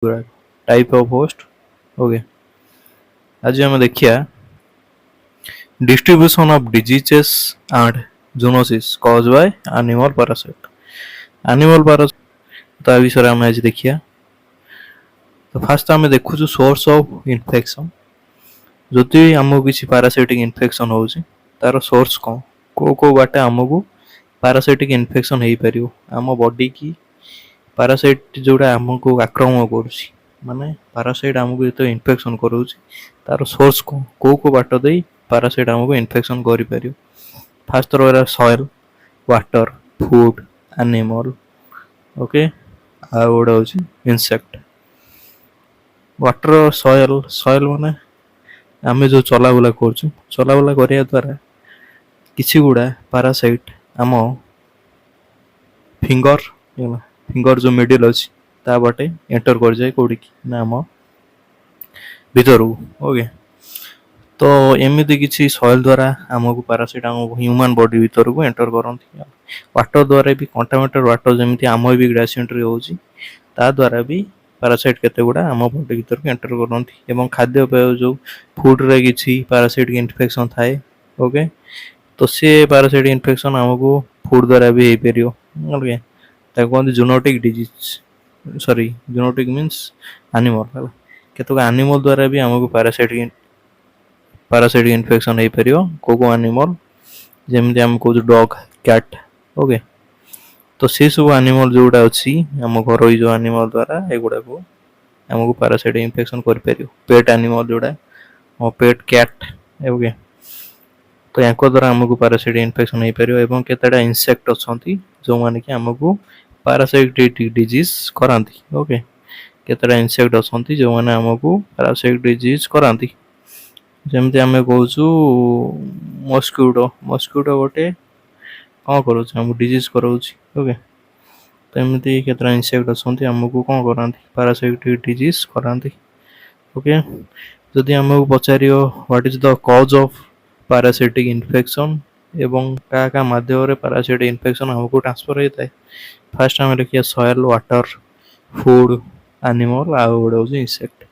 Type of host. Okay, आज हम देखिया distribution of diseases and zoonosis cause by animal parasite. Animal parasite ता विषय हम आज देखिया। तो फास्ट आम देखु सोर्स ऑफ इन्फेक्शन। जदि आमको किसी पैरासाइटिक इन्फेक्शन होउची तार सोर्स कौन, को बाटे आमको पैरासाइटिक इन्फेक्शन हो पार आम बॉडी की पैरासाइट जोड़ा आमको आक्रमण करुच्ची माने पैरासाइट आमको जो इन्फेक्शन करुच्ची तार सोर्स कौन, को बाट दे पैरासाइट आमको इन्फेक्शन कर पार। फास्ट रहा soil, water, food, animal. Okay, आ गोटे हूँ इनसेक्ट। वाटर, सॉइल, सॉइल माने आम जो चलाबुला कर चलाबुला करने द्वारा किसी गुड़ा पैरासाइट आम फिंगर फिंगर जो मिडिल अच्छी ता बाटे एंटर कर जाए कौड़ी ना आम भीतर। ओके, तो एमती किसी सॉइल द्वारा आमको पैरासाइट आम ह्यूमन बॉडी भीतर को एंटर करती। वाटर द्वारा भी कंटामिनेटेड वाटर जमी आम भी ग्रेसिएंट्री होची ता द्वारा भी पैरासाइट केते गुड़ा आम बॉडी भीतर को एंटर करती। एवं खाद्यपेय जो फूड रे किसी पैरासाइट इन्फेक्शन थाए। ओके, तो सी पैरासाइट इन्फेक्शन आमको फूड द्वारा भी हो पार। ओके, कहते zoonotic disease, sorry zoonotic means animal. केतक एनिमल द्वारा भी आमको पैरासाइट इन्फेक्शन हो पार। को एनिमल जमी आम कह डॉग, कैट। ओके, तो सी सब एनिमल जोड़ा अच्छी आम घर जो एनिमल द्वारा एगुड़ा को आमको पैरासाइट इन्फेक्शन कर पार। पेट एनिमल जोड़ा पेट, कैट। ओके, तो या द्वारा आमको पैरासाइट इन्फेक्शन हो पार। एवं केतटा इनसेक्ट अच्छा जो मैंने कि आमको पैरासाइटिक डिजीज कराती। ओके, केतटा इनसेक्ट अच्छा जो मैंने आमको पैरासाइटिक डिजीज कराती। जमती आम कहूँ मस्क्यूटो, मस्क्यूटो गोटे कौन कर डिजीज कराऊँ। ओके, तो एमती केतटा इनसेक्ट अच्छा आमको कौन कराती पैरासाइटिक डिजीज कराती। ओके, जदि आमको पचार what is the cause of parasitic infection एवं क्या माध्यम पैरासाइटिक इन्फेक्शन आमको ट्रांसफर होता है। फास्ट आम लिखिए सॉइल, वाटर, फूड, एनिमल आउ गोटे हूँ इनसेक्ट।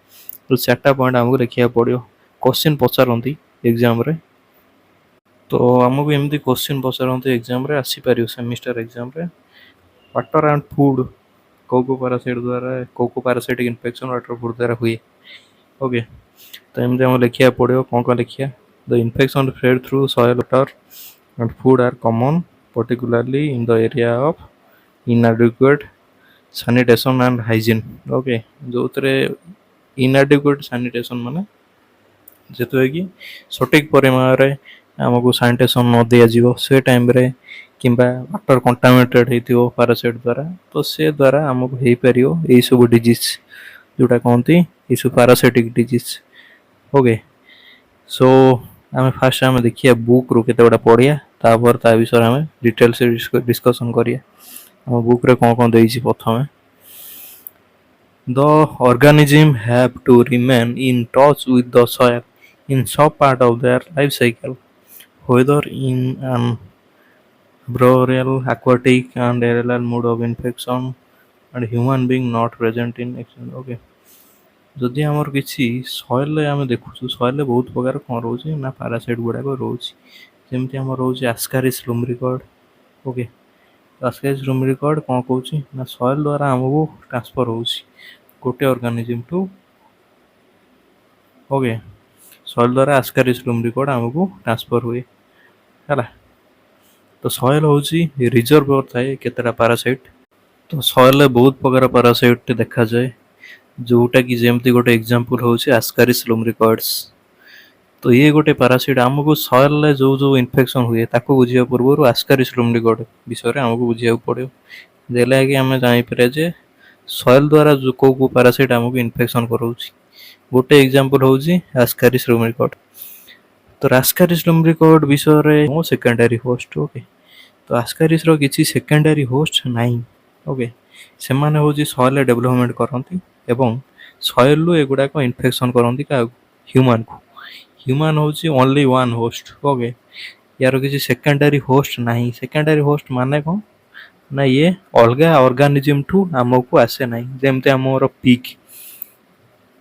तो 4टा पॉइंट आमको लिखा पड़ो। क्वेश्चन पचारती एग्जाम रे, तो आमको एमती क्वेश्चन पचारती एग्जाम रे आसीपर सेमिस्टर एग्जाम रे। वाटर एंड फूड को पैरासाइट द्वारा को पैरासाइटिक इन्फेक्शन वाटर फूड द्वारा हुए। ओके, तो एमती आम लिखा पड़ो कौन लिखिया। The infection spread through soil, water and food are common particularly in the area of inadequate sanitation and hygiene। Okay, जो inadequate sanitation माने जेतु कि सटीक परिमाण आमको सैनिटेशन न दिज्व से टाइम रे किंबा वाटर कंटामिनेटेड हो पैरासाइट द्वारा, तो से द्वारा आमको हो पार यही सब डिजीज जोटा कहते ये सब पैरासाइटिक डिजीज। ओके, सो आम फास्ट आम देखिए बुक रू केते गुड़ा पढ़िया तापर ता विषय आम डिटेल से डिस्कसन करिया। आम बुक रे कौन कौन देइछि प्रथमे the organism have to remain in touch with the soil in some part of their life cycle, whether in an arboreal, aquatic and aerial mode of infection and human being not present in action। okay, जदि आमर किसी soil आम देखु soil बहुत प्रकार कौन रोचे ना पैरासाइट गुड़ाक रोचे जमी आम रोचे एस्कारिस लुम्ब्रिकॉइड। ओके, एस्कारिस लुम्ब्रिकॉइड कौन कहूँ ना सॉइल द्वारा आमको ट्रांसफर हो गोटे ऑर्गेनिज्म टू। ओके, सॉइल द्वारा एस्कारिस लुम्ब्रिकॉइड आमको ट्रांसफर हुए है। तो सॉइल हूँ रिजर्व थाए केतटा पैरासाइट। तो सॉइल बहुत प्रकार पैरासाइट देखा जाए जोटा कि जमती गोटे एग्जांपल हूँ एस्कारिस लुम्ब्रिकॉइड्स। तो ये गोटे पैरासाइट आमको सॉइल जो जो इन्फेक्शन हुए ताको बुझा पूर्व एस्कारिस लुम्ब्रिकॉइड विषय आमको बुझा पड़ो देला कि आम जापर जे सॉइल द्वारा जो को पैरासाइट आमको इन्फेक्शन कराऊँ। गोटे एग्जांपल हूँ एस्कारिस लुम्ब्रिकॉइड। तो एस्कारिस लुम्ब्रिकॉइड विषय सेकेंडरी होस्ट। ओके, तो एस्कारिस रो किसी सेकेंडरी होस्ट नहीं। ओके, से माने हूँ सॉइल डेवलपमेंट करती एवं सॉइल रु एगुड़ाक इन्फेक्शन करती क्या ह्यूमन को। ह्यूमन हूँ ओनली वन होस्ट। ओके, यार किसी सेकेंडरी होस्ट नहीं। सेकेंडरी होस्ट माने कौन ना ये अलग ऑर्गेनिज्म ठू आमको आसे ना जमती आमर पिग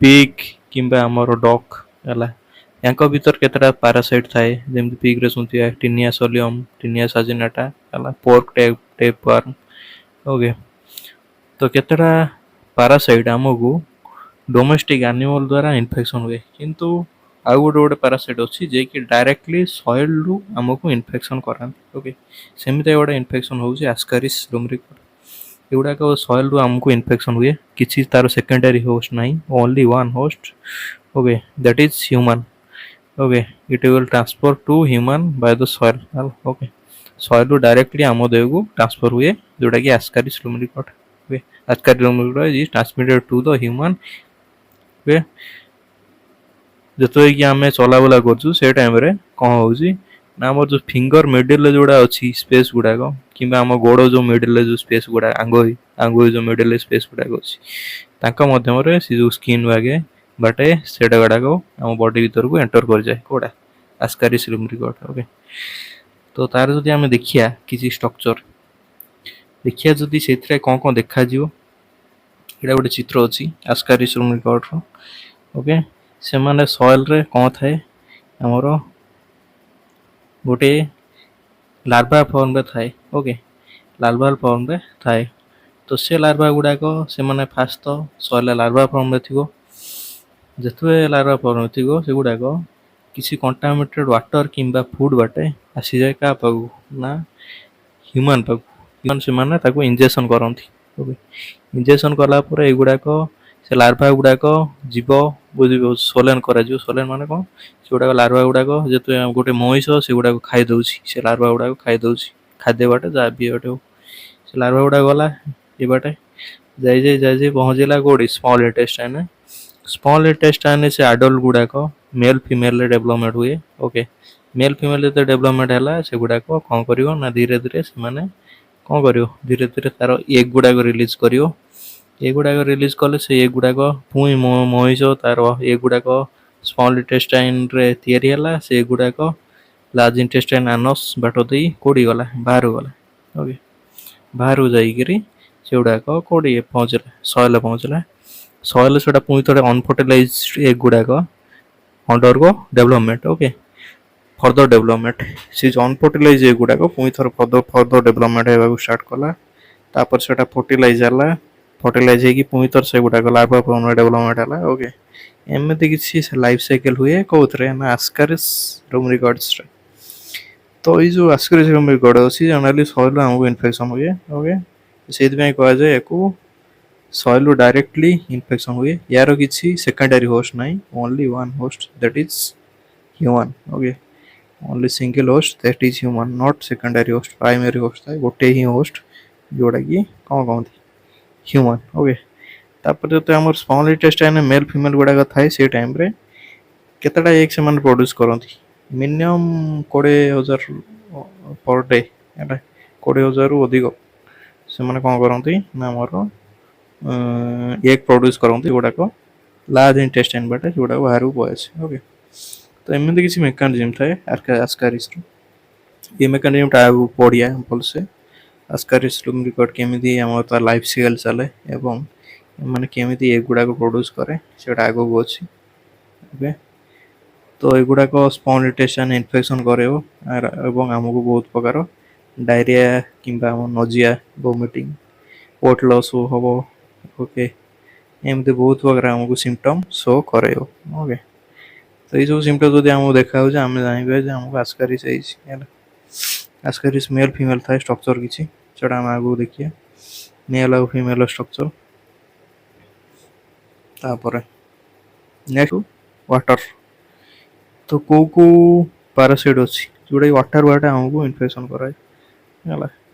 पिग किंबा आमर डॉग है यांक भीतर केतटा पैरासाइट थाए जेमती पिग रे सुनथिया टिनिया सोलियम टिनिया साजिनाटा है पोर्क टेप वर्म ओके तो केतटा पैरासाइट आमको डोमेस्टिक एनिमल द्वारा इन्फेक्शन हुए किंतु आउ गोटे गोटे पैरासाइट अच्छी जे कि डायरेक्टली सॉइल रु आमको इन्फेक्शन कराती ओके सेमती गोटे इन्फेक्शन होउछि एस्कारिस लुम्ब्रिकोइड एगुड़ाक सॉइल रु आमको इन्फेक्शन हुए किसी तार सेकेंडरी होस्ट नहीं only one host okay that is human okay it will transfer to human by the soil okay soil रु डायरेक्टली आम देह को ट्रांसफर हुए जोटा कि Ascaris lumbricoid okay Ascaris lumbricoid is transmitted to the human okay जो कि आम चलाबुला कर टाइम कौन हो ना आम जो फिंगर मिडिल जोड़ा अच्छी स्पेस गुड़ाक कि आम गोड़ जो मिडिल जो स्पेस गुड़ा आंगुई जो मिडिल स्पेस गुड़ाक अच्छी से जो स्किन बागे बाटे से गुड़ाक आम बॉडी भर को एंटर कर जाए कौटा एस्कारिस लुम्ब्रिकोइड ओके तो तार जो आम देखिया किसी स्ट्रक्चर देखिया जदि से कौन कौन देखा यहाँ गोटे चित्र अच्छी एस्कारिस लुम्ब्रिकोइड ओके से माने सॉइल रे कौन थाए आमर गोटे लार्वा फॉर्म रे थाए ओके लार्वा फॉर्म रे थाए तो से लार्वा गुड़ाक से माने फास्ट तो सॉइल लार्वा फॉर्म रे थिगो जेतबे लार्वा फॉर्म रे थिगो से गुड़ाक किसी कंटामिनेटेड वाटर किंबा फूड बाटे आसी जाए का पागु ना ह्यूमन पागु ह्यूमन से माने ताको इंजेक्शन करंती ओके इंजेक्शन कला पर एगुड़ाक से लार्वा गुड़ाक जीव बुझे सोलन कर सोलन मान कौन से गुड़ाक लार्वा गुड़ाक जो गोटे महिष से गुड़ाक खाई दूसरी से लार्वा गुड़ाक खाई दूसरी खाद्य बाटे जहाँ भी बाटे हो से लार्वा गुड़ाक गला ये बाटे जाए पहुँचला कौटी स्मॉल इंटेस्टाइन से आडल्ट गुड़ाक मेल फीमेल डेवलपमेंट हुए ओके मेल फीमेल जो डेवलपमेंट है से गुड़ाक कौन कर धीरे धीरे से कौन कर धीरे धीरे तार एग गुड़ाक रिलीज कर एगुड़ाक रिलीज कले से एगुड़ाक पुई महिष तार एगुड़ाक स्मॉल इंटेस्टाइन रे तैयारी है से गुड़ाक लार्ज इंटेस्टाइन आनस बाट दे कौड़ी गला बाहर गला ओके बाहर जाइकरी से गुड़ाक कौड़ी पहुँचला सॉइल पहुँचला सॉइल से पुई थे अनफर्टिलाइज एग गुड़ाक अंडर को डेवलपमेंट ओके फर्दर डेवलपमेंट से अनफर्टिलाइज एग गुड़ाक पुई थर फर्दर डेवलपमेंट होगा स्टार्ट कला तापर से फर्टिलाइज है फर्टिलाइज होगी पुई थर से गुड़ाक लार्वा फॉर्म डेवलपमेंट है ओके एमती किसी लाइफ साइकिल हुए कौन ना एस्कारिस लुम्ब्रिकोइड्स तो ये जो एस्कारिस लुम्ब्रिकोइड अच्छी जनरली सॉइल आमको इन्फेक्शन हुए ओके से कह जाए या सॉइल डायरेक्टली इन्फेक्शन हुए यार किसी सेकेंडरी होस्ट नहीं only one host that is human okay only single host that is human not secondary host primary host था गोटे ही होस्ट जोटा कि कौन कहते ह्यूमन ओके तापर जो आम स्मॉल इंटेस्टाइन मेल फीमेल गुड़ाक थाए से टाइम रे केतटा एग से प्रोड्यूस करती मिनिमम 20,000 पर डे है 20,000 रु अधिक से कौन करती ना आमर एग प्रोड्यूस करती गुड़ाक लार्ज इंटेस्टाइन बाटे गुड़ाक बाहर को पहुँचे ओके तो एमती किसी मेकानिज्म थाए एस्कारिस ये मेकानिज्म आगे पढ़िया भलसे एस्कारिस लुम्ब्रिकोइड केमी आम तार लाइफ साइकिल चले एवं मैंने केमी एग गुड़ाक प्रोड्यूस करे से आग को अच्छी ओके तो युगुड़ाक स्मॉल इंटेस्टाइन इन्फेक्शन करे आमको बहुत प्रकार डायरिया किंबा नजिया वोमिटिंग वेट लॉस हम ओके एमती बहुत प्रकार आमको सिम्पटम शो करे ओके तो ये सब सिम्पटम जब आमको देखा आम जानवे आमको एस्कारिस एस्कारिस मेल फीमेल था स्ट्रक्चर किसी जोटा आम आगे देखिए मेल और फीमेल स्ट्रक्चर तापर नेक्स्ट वाटर तो को पैरासाइट अच्छी जोटा वाटर वाटे आमको इन्फेक्शन कराए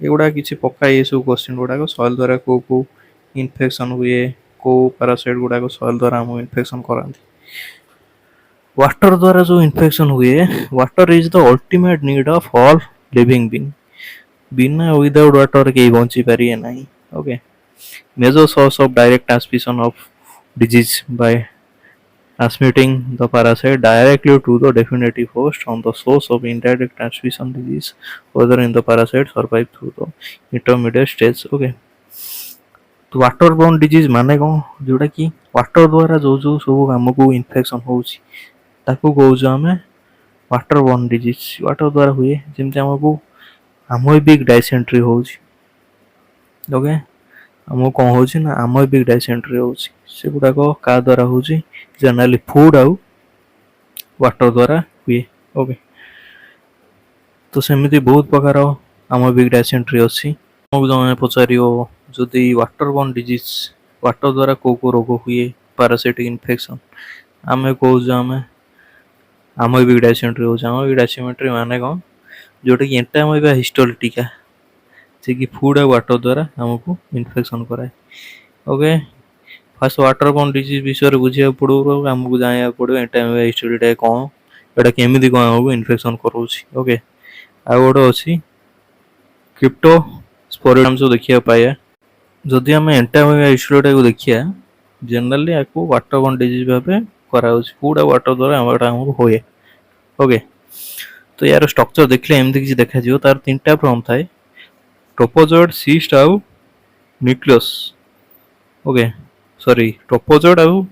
एगुड़ा किसी पकाए ये सब क्वेश्चन गुड़ाक सॉइल द्वारा को इन्फेक्शन हुए को पैरासाइट गुड़ाक सॉइल द्वारा आमको इन्फेक्शन कराती वाटर द्वारा जो इन्फेक्शन हुए water is the ultimate need of all living being बिना विदाउट वाटर के बंची पारे ना okay major source of direct transmission of disease by transmitting the parasite directly to the definitive host on the source of indirect transmission disease whether in the parasite survive through the intermediate stage okay तो water borne disease माने कौन जोटा कि water द्वारा जो जो सब आमको इन्फेक्शन होउची ताको कहूँ आम वाटर बोर्न डिजीज वाटर द्वारा हुए जमी आमको आमोबिक डायसेंट्री होउची ओके आमको कौन होउची ना आमोबिक डायसेंट्री होउची से गुड़ाक क्या द्वारा होउची जनरली फूड आउ वाटर द्वारा हुए ओके तो सेମିତି बहुत प्रकार आमोबिक डायसेंट्री अच्छी तुमको जमे पचार जदि वाटर बोर्न डिजीज वाटर द्वारा को रोग हुए पैरासिटिक इन्फेक्शन आम कहूँ आम आमोबिक डायसेंट्री हो आमोबिक डायसेंट्री माने कौन जोटा कि एंटामोeba हिस्टोलिटिका से कि फूड और वाटर द्वारा आमको इन्फेक्शन कराए okay fast water borne disease विषय बुझा पड़ो आमको जाना पड़ो एंटामोeba हिस्टोलिटिका कौन एटा केमी कौन आमको इन्फेक्शन कराऊँच ओके आ गोटे अच्छी क्रिप्टोस्पोरिडियम जो देखा पाया जदि आम एंटामोeba हिस्टोलिटिका को देखिए जनरली आपको वाटर बोर्न डिजीज भाव कराऊँ फूड और वाटर द्वारा आमको हुए ओके तो यार स्ट्रक्चर देखले एमती किसी देखा तार तीन टा फॉर्म थाए ट्रोपोजोइड सिस्ट आउ न्यूक्लियस ओके सॉरी ट्रोपोजोइड आउ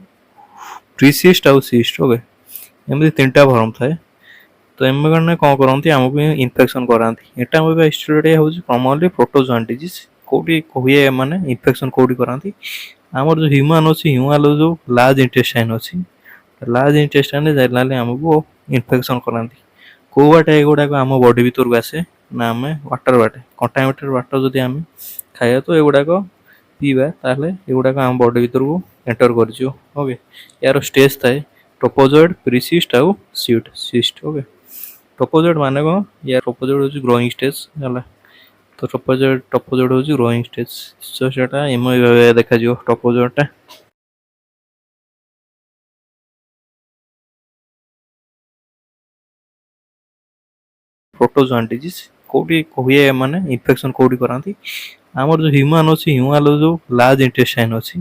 प्रीसिस्ट आउ सिस्ट ओके एमती तीन टा फॉर्म थाए तो एम मैंने कौन करती आमको इन्फेक्शन कराती एटा मोबा हिस्टोरिया हूँ कमनली प्रोटोजोआन डिजीज कौटी हुए माने इन्फेक्शन कौटी कराती आमर जो ह्यूमन अच्छी ह्यूमन जो लार्ज इंटेस्टाइन अच्छी लार्ज इंटेस्टाइन जनरली आमको इन्फेक्शन कराती कौ बाटे एगुड़ाक आम बॉडी भीतर को आसे ना आम वाटर बाटे कंटामिनेटेड वाटर जदि आम खाଇବା तो एगुड़ाक पीवा ताहले एगुड़ाक आम बॉडी भीतर को एंटर कर ओके यार स्टेज थाए ट्रोपोजोइड प्रीसिस्ट आउ सिस्ट ओके ट्रोपोजोइड माने कौन यार ट्रोपोजोइड हूँ ग्रोइंग स्टेज है तो ट्रोपोजोइड हूँ ग्रोइंग स्टेज सो सेटा एम देखा ट्रोपोजोइडटा प्रोटोजोआन डिजीज कौटी हुए माने इन्फेक्शन कौटी कराती आमर जो ह्यूमन अच्छी ह्यूमन जो लार्ज इंटेस्टाइन अच्छी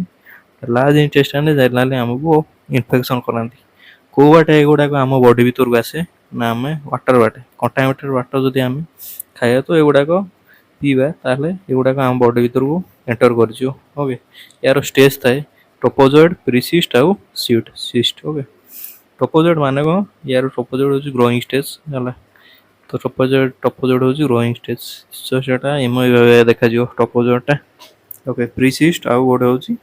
लार्ज इंटेस्टाइन जनरली आमको इन्फेक्शन कराती कौ बाटे एगुड़ाक आम बॉडी भीतर को आसे ना आम वाटर बाटे कंटामिनेटेड वाटर जदि आम खाଇବା तो एगुड़ाक पीवा ताहले एगुड़ाक आम बॉडी भीतर को एंटर कर ओके यार स्टेज थाए ट्रोपोजोइड प्रीसिस्ट आउ सिस्ट ओके ट्रोपोजोइड माने कौन यार ट्रोपोजोइड हूँ ग्रोइंग स्टेज है तो ट्रोपोजोइड हूँ ग्रोइंग स्टेज सो सेटा एम देखा ट्रोपोजोइडटा ओके प्रीसिस्ट आउ गोटे हूँ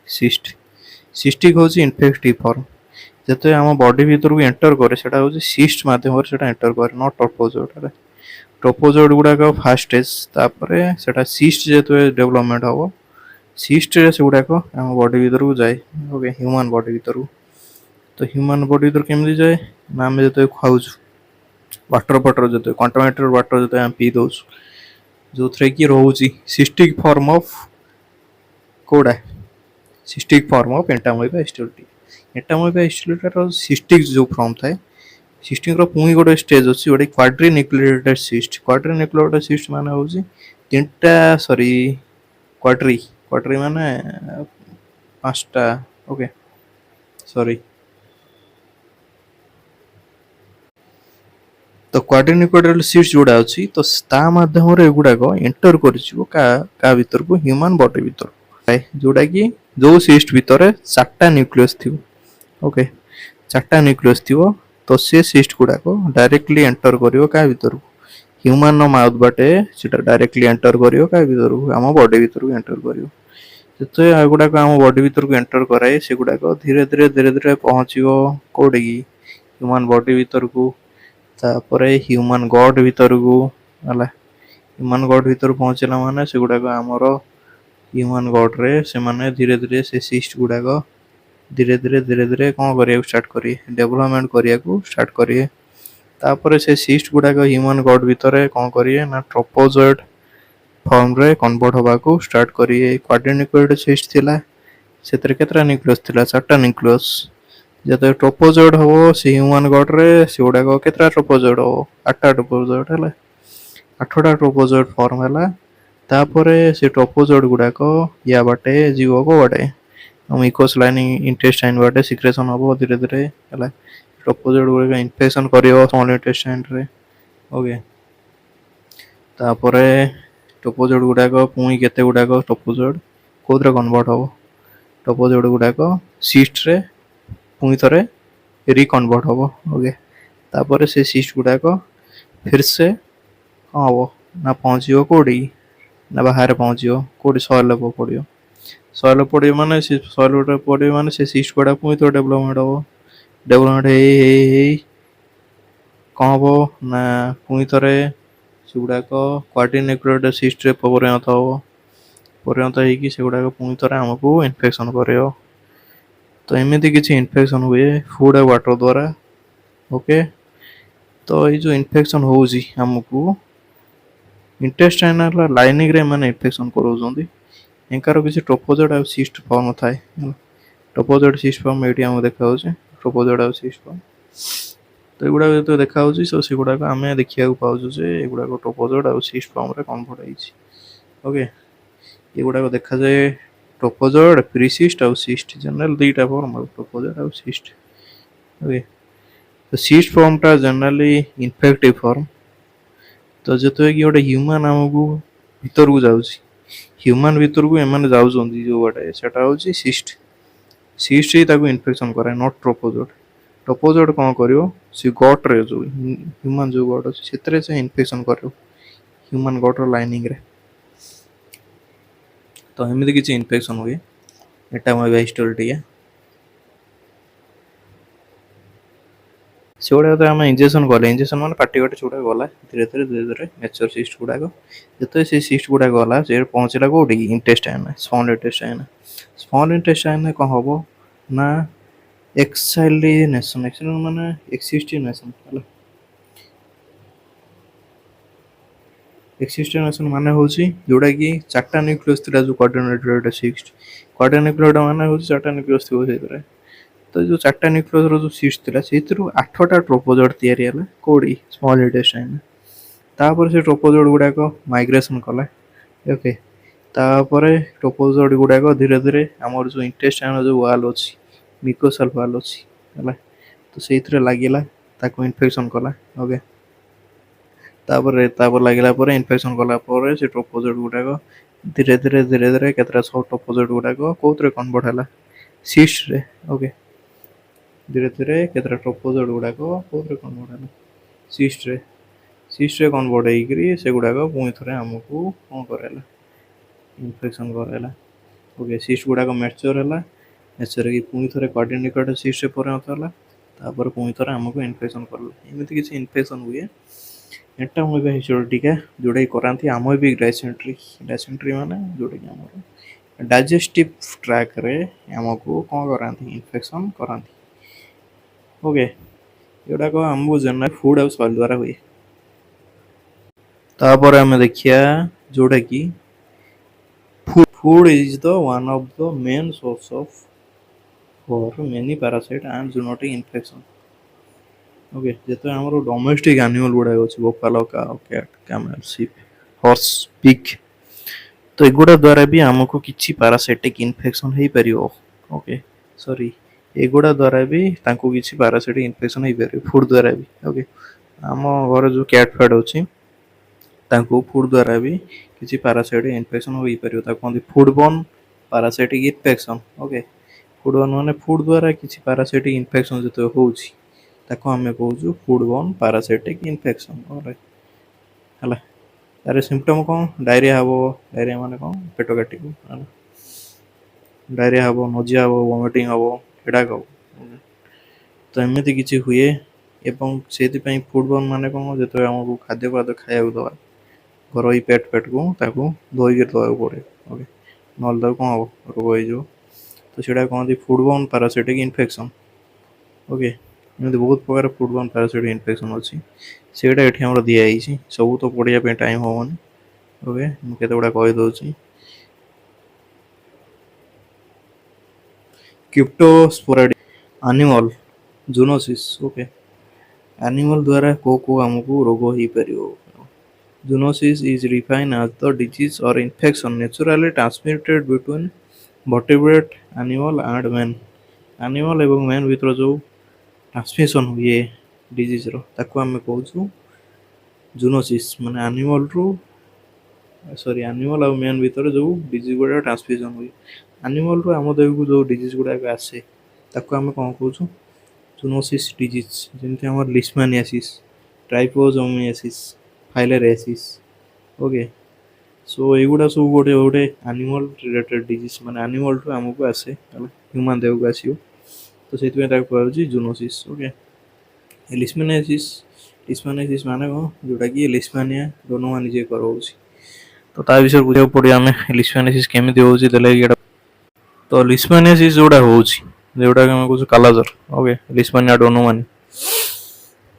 सिस्टिक हूँ इन्फेक्टिव फॉर्म जिते आम बॉडी भीतर को एंटर करे सेटा हूँ सिस्ट माध्यम से एंटर करे नॉट ट्रोपोजोइड ट्रोपोजोइड गुड़ाक फास्ट स्टेज तापर सेटा सिस्ट जो डेवलपमेंट हम सिस्ट से गुड़ाक आम बॉडी भीतर को जाए ओके ह्यूमन बॉडी भीतर को तो ह्यूमन बॉडी भीतर केमती जाए ना आम जो खाऊ वाटर जो कंटामिनेटेड वाटर जो आम पी दौ जो थे कि रोचे सिस्टिक फॉर्म ऑफ कोड़ा cystic form of Entamoeba histolytica Entamoeba histolytica cystic जो फॉर्म थाए सिस्टिक पुणी गोटे स्टेज अच्छी गोटे क्वाड्रिन्यूक्लिएटेड सिस्ट माने हूँ तीन टा सॉरी क्वाड्री माने पांचटा ओके सॉरी तो क्वाड्रिन्यूक्लिएटेड सिस्ट जोड़ा अच्छी तो ता माध्यम एगुड़ाक एंटर कर भीतर को ह्यूमन बॉडी भीतर जोड़ा कि जो सिस्ट भीतर चार्टा न्यूक्लियस थी ओके चार्टा न्यूक्लियस थी तो से सिस्ट गुड़ाक डायरेक्टली एंटर कर भीतर को ह्यूमन माउथ बाटे से डायरेक्टली एंटर कर भीतर को आम बॉडी भीतर को एंटर कर जो एगुड़ाक आम बॉडी भीतर को एंटर कराए से गुड़ाक धीरे धीरे पहुँचो कौटे की ह्यूमन बॉडी भीतर को तापर ह्यूमन गट भीतर को है ह्यूमन गट भीतर पहुँचला माने से गुड़ाक आमर ह्यूमन गट रे से माने धीरे धीरे से सिस्ट गुड़ाक धीरे धीरे कौन करिया स्टार्ट करिए डेवलपमेंट करिया स्टार्ट करिए तापर से सिस्ट गुड़ाक ह्यूमन गट भीतर कौन करिए ना ट्रोपोजोइड फॉर्म रे कन्वर्ट होगा स्टार्ट करिए क्वाड्रिन्यूक्लिएटेड सिस्ट थिला सेतरे केतरा न्यूक्लियस थिला चारटा न्यूक्लियस जते ट्रोपोजोइड हो से ह्यूमन गट रे से गुड़ाक केतरा ट्रोपोजोइड हो 8टा ट्रोपोजोइड है 8टा ट्रोपोजोइड फॉर्म है तापर से ट्रोपोजोइड गुड़ाक या बाटे जीव को बाटे इकोस लाइनिंग इंटेस्टाइन बाटे सिक्रेशन हम धीरे धीरे है ट्रोपोजोइड गुड़ाक इन्फेक्शन कर स्मॉल इंटेस्टाइन रे ओके तापर ट्रोपोजोइड गुड़ाक पुणी केते गुड़ाक ट्रोपोजोइड କୋଉଥିରେ କନଭର୍ଟ ହବ ट्रोपोजोइड गुड़ाक सिस्ट रे पुणी थे रिकनभर्ट हम ओके तापर से सिस्ट गुड़ाक फिर से कौन हम ना पहुँच कौटी ना बाहर पहुँच कौटी सॉइल पड़ो सॉइल पड़ो माने सॉइल पड़ो माने से सिस्ट गुड़ा पुणी थे डेवलपमेंट हम डेवलपमेंट कौन हम ना पुणी थे सेगुड़ाक क्वाड्रिन्यूक्लियोइड सिस्ट रे परिणत हम परिणत होगी सेगुड़ाक पुणी थे आमको इन्फेक्शन कर तो एमती किसी इन्फेक्शन हुए फूड और वाटर द्वारा ओके तो ये जो इन्फेक्शन होउची हमको इंटेस्टाइनल लाइनिंग रे माने इन्फेक्शन कराउछंती एंकार किसी ट्रोपोजोइड और सिस्ट फॉर्म थाए ट्रोपोजोइड सिस्ट फॉर्म एटी हम देखा होचे ट्रोपोजोइड और सिस्ट फॉर्म तो एगुड़ा जो देखा होची सो सेगुड़ा आमे देखिया पाउछु जे एगुड़ा ट्रोपोजोइड और सिस्ट फॉर्म रे कन्वर्ट होईची ओके एगुड़ा देखा जाए ट्रोपोजोइड प्रीसिस्ट और सिस्ट जनरल दुईटा फॉर्म ट्रोपोजोइड और सिस्ट ओके तो सिस्ट फॉर्म टा जनरली इन्फेक्टिव फॉर्म तो जतो कि गोटे ह्यूमन आमको भीतर को जाउची ह्यूमन भीतर को एमाने जाउछंती जो बाटे सेटा होची सिस्ट सिस्ट ही ताको इन्फेक्शन करे नॉट ट्रोपोजोइड ट्रोपोजोइड कोन करियो से गट रे जो ह्यूमन जो गट अछि सेतरे से इन्फेक्शन करियो ह्यूमन गट रो लाइनिंग रे तो एमती किसी इन्फेक्शन हुए एटा मोर हिस्टोरी टिके से गुड़ा तो आम इंजेक्शन गले इंजेक्शन मैंने पार्टी गोटे गुड़ा गला धीरे धीरे धीरे धीरे मैच्योर सिस्ट गुड़ाक जो से सिस्ट गुड़ा गला से पहुँचला कौटी इंटेस्टाइन स्मॉल इंटेस्टाइन कौन हम ना एक्साइलिनेशन माने एक्सिस्टिनेशन एक्सिस्टिनेशन माने होची जोड़ा कि चारटा न्यूक्लियस थिला जो क्वाड्रिन्यूक्लियोइड सिस्ट क्वाड्रिन्यूक्लियोइड माने होची चारटा न्यूक्लियस थिबो सेतरे तो जो चारटा न्यूक्लियस रो जो सिस्ट थिला सेतिरु 8टा ट्रोपोजोइड तयारी हला कोडी स्मॉल इंटेस्टाइन तापर से ट्रोपोजोइड गुडाक माइग्रेशन कला ओके तापर ट्रोपोजोइड गुडाक धीरे धीरे हमर जो इंटेस्टाइन जो वाल अछि मिकोसल वाल अछि हला तो सेतिरे लागिला ताको इन्फेक्शन कला ओके तापर लागिला पर इन्फेक्शन कला पर से ट्रोपोजोइड गुडाक धीरे धीरे केतरा सब ट्रोपोजोइड गुडाक कोथरे कन्वर्ट हला सिस्ट रे ओके धीरे धीरे केतरा ट्रोपोजोइड गुडाक कोथरे कन्वर्ट हला सिस्ट रे कन्वर्ट हेकरी से गुडाक पुणी थरे हमको कोन करेला इन्फेक्शन करेला ओके सिस्ट गुडाक मैच्योर हला मैच्योर की पुणी थरे क्वाड्रिन्यूक्लियोइड सिस्ट रे परिणत हला तापर पुणी थरे हमको इन्फेक्शन करला एमिति किसी इन्फेक्शन हुए एटा मोबे हिस्टोरी टिका जोडे करांती आम भी डायसेंट्री माने जोडे कि हमर डाइजेस्टिव ट्रैक रे हमको कोन करांती इन्फेक्शन करांती ओके एडा को हमको जनरल फूड और सॉइल द्वारा हुए तापर हमें देखिया जोडा कि food is the one of the main source of for many parasite and zoonotic infection okay जेतो हमरो डोमेस्टिक एनिमल गुडा अछि buffalo cow cat camel sheep horse pig तो एगुडा द्वारा भी हमको किछि पैरासाइटिक इन्फेक्शन हेई परियो ओके सॉरी एगुडा द्वारा भी तांको किछि पैरासाइटिक इन्फेक्शन हेई परियो फूड द्वारा भी ओके हम घर जो कैट फैड अछि तांको फूड द्वारा भी किछि पैरासाइटिक इन्फेक्शन होई परियो ता कोन फूडबोर्न पैरासाइटिक इन्फेक्शन ओके फूडबोर्न माने फूड द्वारा किछि पैरासाइटिक इन्फेक्शन जतो होउछि ताको हमें कहूँ फूडबोर्न पैरासाइटिक इन्फेक्शन हला तार सिम्पटम कौन डायरिया हम डायरिया माने कौन पेट काटी डायरिया हम नोजिया हम वोमिटिंग हम एडा कौ तो एमती किसी हुए एवं से फूडबोर्न माने कौन जो आमको खाद्य पदार्थ खाया दवा घर पेट को धोईक दवा पड़े ओके ना कौन हम रोग हो तो सीटा कहते फूडबोर्न पैरासाइटिक इन्फेक्शन ओके एमती बहुत प्रकार फूडबोर्न पैरासाइटिक इन्फेक्शन अच्छी सेटा ये आम दिखाई सब तो पढ़ाई टाइम हेनी ओके मुझे गुड़ा कहीदे cryptosporidic animal zoonosis okay animal द्वारा को आमको रोग हो पार zoonosis is defined as the disease or infection naturally transmitted between vertebrate animal and man animal एवं मैन भीतर जो ट्रांसमिशन हुए डिजीज रो ताको आमे कहूँ जूनोसिस माने एनिमल रु सॉरी एनिमल और ह्यूमन भीतर जो डिजीज गुड़ा ट्रांसमिशन हुए एनिमल रू आम देह को जो डिजीज गुड़ाक आसे ताको आम कौन कहूँ जूनोसिस डिजीज जमी आम लिस्मानियासिस ट्राइपोजोमियासिस फाइलेरियासिस ओके सो एगुड़ा सब गोटे गोटे एनिमल रिलेटेड डिजीज माने एनिमल टू आमको आसे ह्यूमन देह को आसो तो से कहुच्छी जूनोसिस ओके लिस्मानियासिस लिस्मानियासिस माने कौन जोटा कि लिस्मानिया डोनोमानी जे कराऊँ तो ता विषय बुझा पड़े आम लिस्मानियासिस केमी हो तो लिस्मानियासिस जोड़ा जोटा कहूँ कालाजार ओके लिस्मानिया डोनोमानी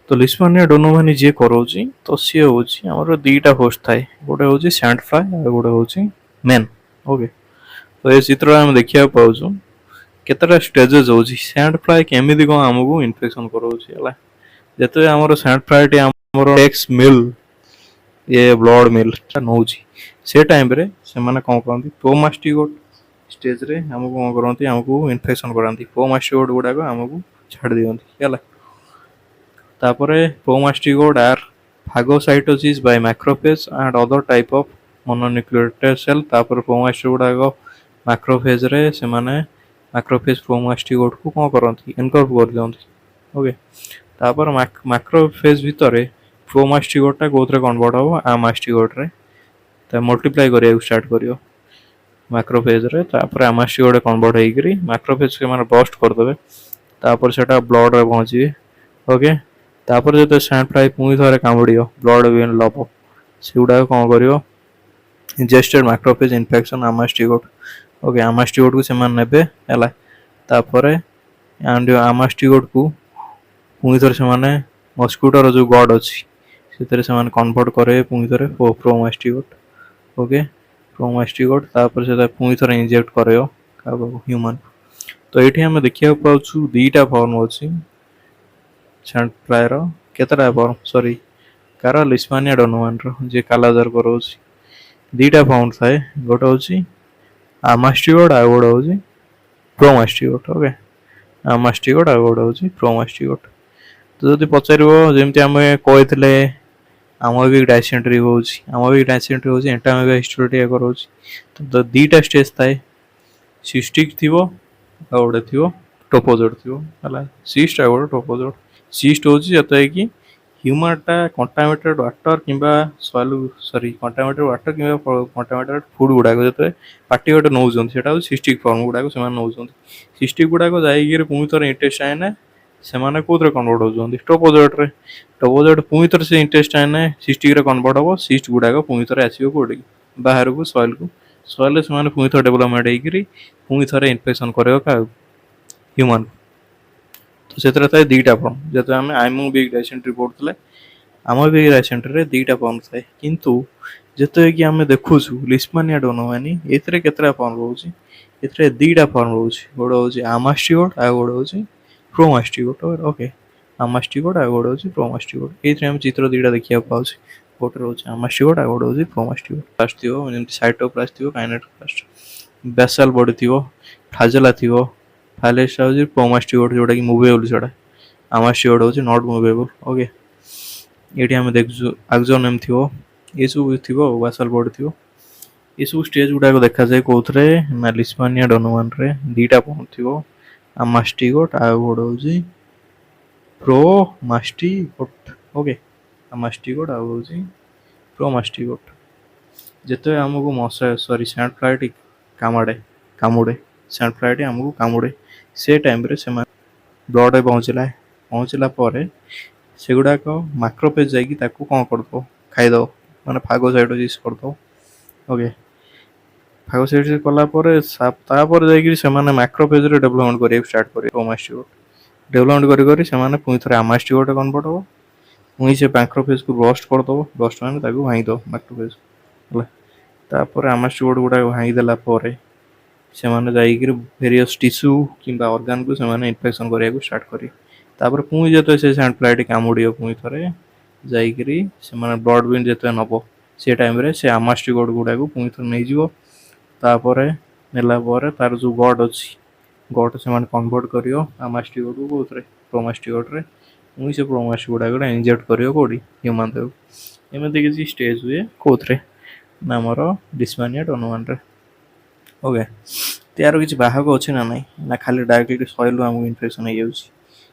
तो लिस्मानिया डोनोमानी जी कराऊँ तो सी हूँ आमर दीटा होस्ट थाए गोटे हूँ सैंड फ्लाई और गोटे हूँ मेन ओके तो ये चित्र आम देखा पाऊँ केतटा स्टेजेस हो सैंड फ्लाई केमी कौन आमको इनफेक्शन कराऊँ जिते आम सैंड फ्लाई आमर एक्स मिल ये ब्लड मिल नौ से टाइम रे से कौन कहते प्रोमास्टिगोट स्टेज रे हमको कौन करती आमको इनफेक्शन कराती प्रोमास्टिगोट गुड़ाक आमको छाड़ दिखती है तापरे प्रोमास्टिगोट are phagocytosis by macrophage and other type of mononucleated cell तापर प्रोमास्टिगोट गुड़ाक मैक्रोफेज रे से माने मैक्रोफेज प्रोमास्टिगोट को कौन करती एनकर्व कर दिखती ओके तापर मैक्रोफेज भितर प्रोमास्टिगोटा कौन कन्वर्ट हम आमास्टिगोट रे तो मल्टीप्लाई करिया स्टार्ट करियो मैक्रोफेज रे तापर आमास्टिगोट कन्वर्ट होइकरी मैक्रोफेज के माने बस्ट करदेबे तापर सेटा ब्लड रे पहुंची ओके तापर जो सैंड फ्लाई पुणी थे कामुड़ियो ब्लड वेन लभ से गुड़ा कौन कर इंजेस्टेड मैक्रोफेज इन्फेक्शन आमास्टिगोट ओके आमास्टिगोट को से नेबे है तापर आमास्टिगोट को पुणी थे से मस्किटोर जो गड अच्छी से कन्वर्ट करे पुणी थे प्रोमास्टिगोट ओके प्रोमास्टिगोट तापर से पुणी थे इंजेक्ट कर ह्यूमन तो ये आम देखा पाचु दीटा फॉर्म अच्छी सैंड फ्लाई केतटा फॉर्म सॉरी कार लिस्मानिया डोनोमान जे कालाजार कराऊँ दीटा फॉर्म थाए गोटे हूँ आमास्टिगोट आ गोटे हूँ प्रोमास्टिगोट ओके आमास्टिगोट आ गोटे हूँ प्रोमास्टिगोट तो जब पचार जमी आम कहते आमोबिक डायसेंट्री हूँ आमोबिक डायसेंट्री हूँ एंटामिक हिस्टोरिटिया कराऊँ तो दीटा स्टेज थाए सिस्टिक थी गोटे थी टोपोजोट थी है सिस्ट आ गोटे टोपोजोट सिस्ट हूँ जो कि ह्यूमानटा कंटामिनेटेड वाटर कि सॉरी कंटामिनेटेड वाटर कि कंटामिनेटेड फूड गुड़ाक जो पार्टी गोटे नौ सिस्टिक फॉर्म गुड़ाक से नौ सिस्टिक गुड़ाक जाइए पुणी थे इंटेस्टाइन से कौन कन्वर्ट होती टोपोजोट रे टोपोजोट पुणी थे से इंटेस्टाइन सिस्टिक कन्वर्ट हम सिस्ट गुड़ाक पुणी थे आसो कौटी बाहर को सॉइल से पुणी थे डेवलपमेंट होकर पुणी थे इनफेक्शन कर ह्यूमन तो से थाए दीटा फॉर्म जब आम आमोबिक डायसेंट्री पढ़ुले आमोबिक डायसेंट्री दीटा फॉर्म थाए किंतु जिते कि आम देखु लिस्मानिया डोनोमानी ये केतटा फॉर्म रोचे ये दीटा फॉर्म रोचे गोटे हूँ आमास्टिगोट आ गोटे हूँ प्रोमास्टिगोट ओके आमास्टिगोट आ गोटे हूँ प्रोमास्टिगोट ये आम चित्र दीटा देखा पाँच गोटे रोचे आमास्टिगोट आ गोटे हूँ प्रोमास्टिगोट फास्ट थी जमी साइटोप्लास्ट थी काइनेटोप्लास्ट बेसल बॉडी थी फ्लाजेला थी फाइलेरिया हूँ प्रोमास्टिगोट जोटा कि मुवेबल जोड़ा आमास्टिगोट हूँ नॉट मुवेबल ओके ये आम देखु आक्सोनियम थी ये सब थी बेसल बॉडी थी ये सब स्टेज गुड़ाक देखा जाए कौन ना लिस्मानिया डोनोमान रे दीटा फॉर्म थी आमास्टिगोट आ गोटे हूँ प्रोमास्टिगोट ओके आमास्टिगोट आ हूँ प्रोमास्टिगोट जिते आमको मशा सॉरी सैंड फ्लाई कामुड़े सैंड फ्लाई आमको कामुड़े से टाइम रे से ब्लड पहुँचला से गुड़ाक मैक्रोफेज जाकि कौन करदो खाईद मैंने फागोसाइटोसिस करदो ओके फागोसाइटोसिस कलापर से मैक्रोफेज रे डेवलपमेंट कर स्टार्ट कर प्रोमास्टिगोट डेवलपमेंट कर पुणी थे आमास्टिगोट कन्वर्ट हम पुणी से मैक्रोफेज को ब्रस्ट करदे ब्रस्ट मैंने भाईद मैक्रोफेज है आमास्टिगोट गुड़ाक भाईदेला से भेरियस टिश्यू कि ऑर्गन को से इन्फेक्शन करने स्टार्ट कर पुणी जो से सैंड फ्लाई कामुड़ पुणी थे जाकि ब्लड विन जो नब से टाइम से आमास्टिगोट गुड़ाक पुणी थे नहीं तापर नेला तार जो गड अच्छी गड से कन्वर्ट कर आमास्टिगोट को कौन प्रोमास्टिगोट रे पुणी से प्रोमास्टिगोट गुड़ा इंजेक्ट कर कौटी ह्यूमन देव एमती किसी स्टेज हुए कौन ନା ଆମର ଡିସମାନିଆ ଟନୱାନରେ। ଓକେ, ତ ୟାର କିଛି ବାହକ ଅଛି ନା ନାହିଁ, ନା ଖାଲି ଡାଇରେକ୍ଟଲି ସଏଲରୁ ଆମକୁ ଇନଫେକ୍ସନ୍ ହେଇଯାଉଛି,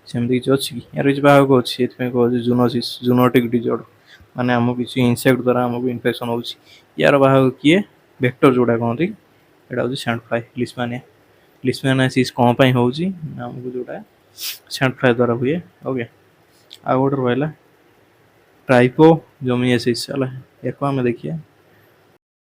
ସେମିତି କିଛି ଅଛି କି? ୟାର କିଛି ବାହକ ଅଛି, ସେଥିପାଇଁ କୁହାଯାଉଛି ଜୁନୋସିସ୍, ଜୁନୋଟିକ୍ ଡିଜର୍ଡର, ମାନେ ଆମକୁ କିଛି ଇନସେକ୍ଟ ଦ୍ୱାରା ଆମକୁ ଇନଫେକ୍ସନ୍ ହେଉଛି। ୟାର ବାହକ କିଏ? ଭେକ୍ଟର ଯେଉଁଟା କହନ୍ତି, ଏଇଟା ହେଉଛି ସ୍ୟାଣ୍ଡ ଫ୍ଲାଏ, ଲିସମାନିଆ। ଲିସମାନିଆସିସ୍ କ'ଣ ପାଇଁ ହେଉଛି? ନା ଆମକୁ ଯେଉଁଟା ସ୍ୟାଣ୍ଡ ଫ୍ଲାଏ ଦ୍ୱାରା ହୁଏ। ଓକେ, ଆଉ ଗୋଟେ ରହିଲା ଟ୍ରାଇପୋଜୋମିଏସିସ୍ ହେଲା, ୟାକୁ ଆମେ ଦେଖିବା।